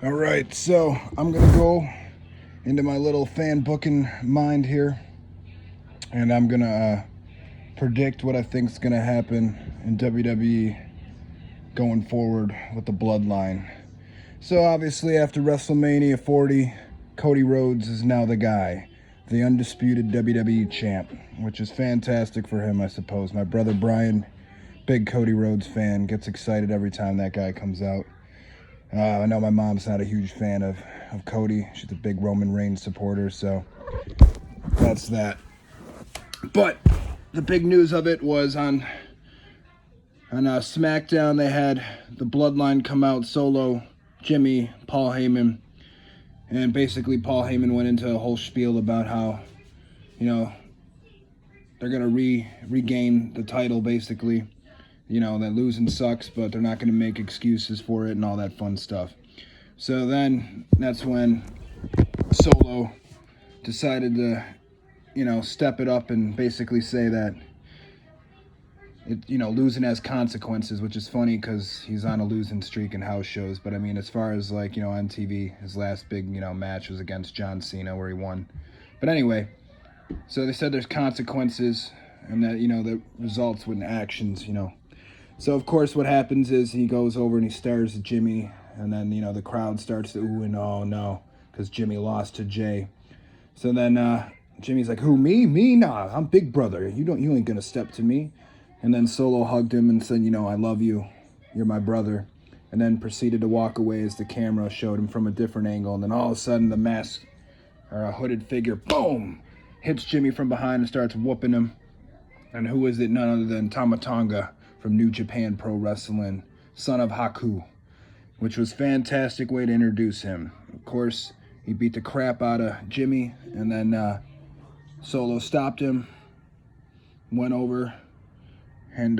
All right, so I'm gonna go into my little fan booking mind here, and I'm gonna predict what I think is gonna happen in WWE going forward with the Bloodline. So obviously, after WrestleMania 40, Cody Rhodes is now the guy, the undisputed WWE champ, which is fantastic for him, I suppose. My brother Brian, big Cody Rhodes fan, gets excited every time that guy comes out. I know my mom's not a huge fan of Cody. She's a big Roman Reigns supporter, so that's that. But the big news of it was on SmackDown, they had the Bloodline come out, Solo, Jimmy, Paul Heyman, and basically Paul Heyman went into a whole spiel about how, they're going to regain the title, basically. That losing sucks, but they're not going to make excuses for it and all that fun stuff. So then that's when Solo decided to, step it up and basically say that, losing has consequences, which is funny because he's on a losing streak in house shows. But I mean, as far as on TV, his last big, match was against John Cena where he won. But anyway, so they said there's consequences and that, the results with actions, So, of course, what happens is he goes over and he stares at Jimmy, and then, the crowd starts to ooh and oh no, because Jimmy lost to Jay. So then Jimmy's like, who, me? Me? Nah, I'm Big Brother. You ain't gonna step to me. And then Solo hugged him and said, I love you. You're my brother. And then proceeded to walk away as the camera showed him from a different angle. And then all of a sudden, the mask, or a hooded figure, boom, hits Jimmy from behind and starts whooping him. And who is it? None other than Tonga from New Japan Pro Wrestling, son of Haku, which was a fantastic way to introduce him. Of course, he beat the crap out of Jimmy, and then Solo stopped him, went over, and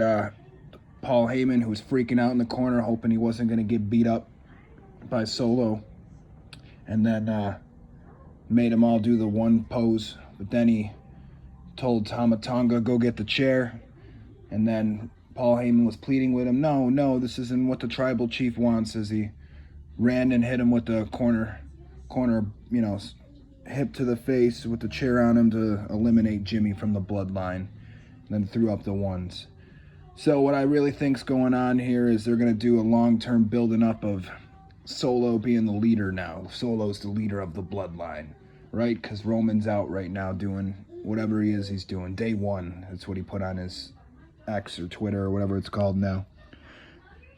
Paul Heyman, who was freaking out in the corner, hoping he wasn't going to get beat up by Solo, and then made him all do the one pose, but then he told Tonga, go get the chair, and then Paul Heyman was pleading with him, no, this isn't what the tribal chief wants, as he ran and hit him with the corner, hip to the face with the chair on him to eliminate Jimmy from the Bloodline, and then threw up the ones. So what I really think's going on here is they're going to do a long-term building up of Solo being the leader now. Solo's the leader of the Bloodline, right? Because Roman's out right now doing whatever he's doing. Day one, that's what he put on his X or Twitter or whatever it's called now.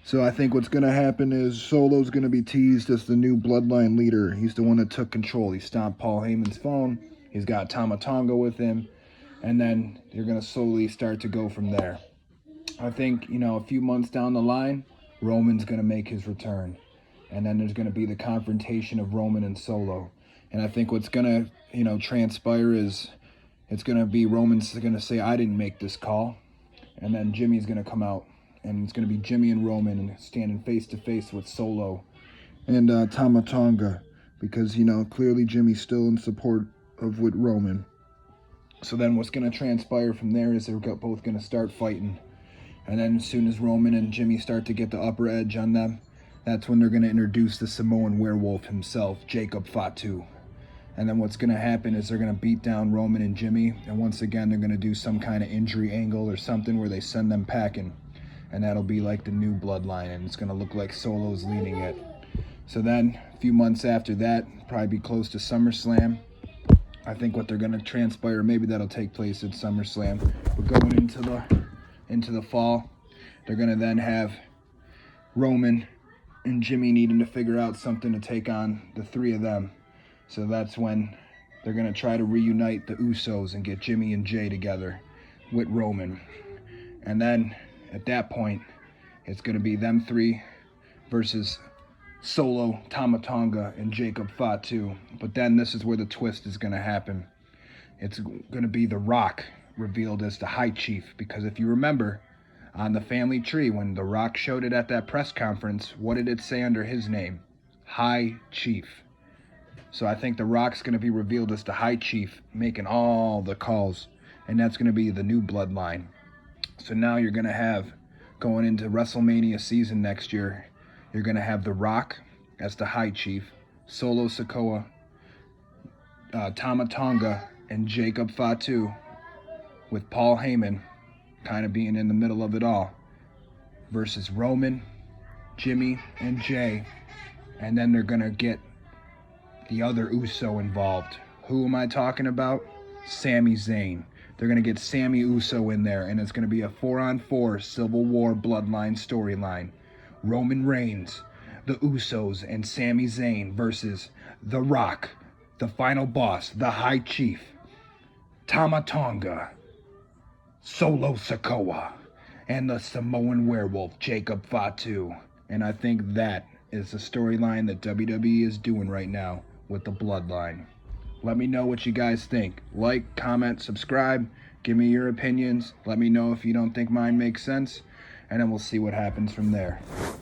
So I think what's going to happen is Solo's going to be teased as the new Bloodline leader. He's the one that took control. He stopped Paul Heyman's phone. He's got Tonga with him. And then you're going to slowly start to go from there. I think, a few months down the line, Roman's going to make his return. And then there's going to be the confrontation of Roman and Solo. And I think what's going to, transpire is it's going to be Roman's going to say, I didn't make this call. And then Jimmy's going to come out, and it's going to be Jimmy and Roman and standing face-to-face with Solo and Tonga, because, clearly Jimmy's still in support of with Roman. So then what's going to transpire from there is they're both going to start fighting. And then as soon as Roman and Jimmy start to get the upper edge on them, that's when they're going to introduce the Samoan werewolf himself, Jacob Fatu. And then what's going to happen is they're going to beat down Roman and Jimmy. And once again, they're going to do some kind of injury angle or something where they send them packing. And that'll be like the new Bloodline. And it's going to look like Solo's leading it. So then, a few months after that, probably be close to SummerSlam. I think what they're going to transpire, maybe that'll take place at SummerSlam. But going into the fall, they're going to then have Roman and Jimmy needing to figure out something to take on the three of them. So that's when they're going to try to reunite the Usos and get Jimmy and Jay together with Roman. And then, at that point, it's going to be them three versus Solo, Tonga, and Jacob Fatu. But then this is where the twist is going to happen. It's going to be The Rock revealed as the High Chief. Because if you remember, on the family tree, when The Rock showed it at that press conference, what did it say under his name? High Chief. So I think The Rock's going to be revealed as the High Chief, making all the calls. And that's going to be the new Bloodline. So now you're going to have, going into WrestleMania season next year, you're going to have The Rock as the High Chief, Solo Sikoa, Tama Tonga, and Jacob Fatu, with Paul Heyman kind of being in the middle of it all, versus Roman, Jimmy, and Jay. And then they're going to get the other Uso involved. Who am I talking about? Sami Zayn. They're going to get Sami Uso in there, and it's going to be a 4-on-4 Civil War Bloodline storyline. Roman Reigns, the Usos, and Sami Zayn versus The Rock, the final boss, the High Chief, Tama Tonga, Solo Sikoa, and the Samoan werewolf, Jacob Fatu. And I think that is the storyline that WWE is doing right now with the Bloodline. Let me know what you guys think. Like, comment, subscribe. Give me your opinions. Let me know if you don't think mine makes sense. And then we'll see what happens from there.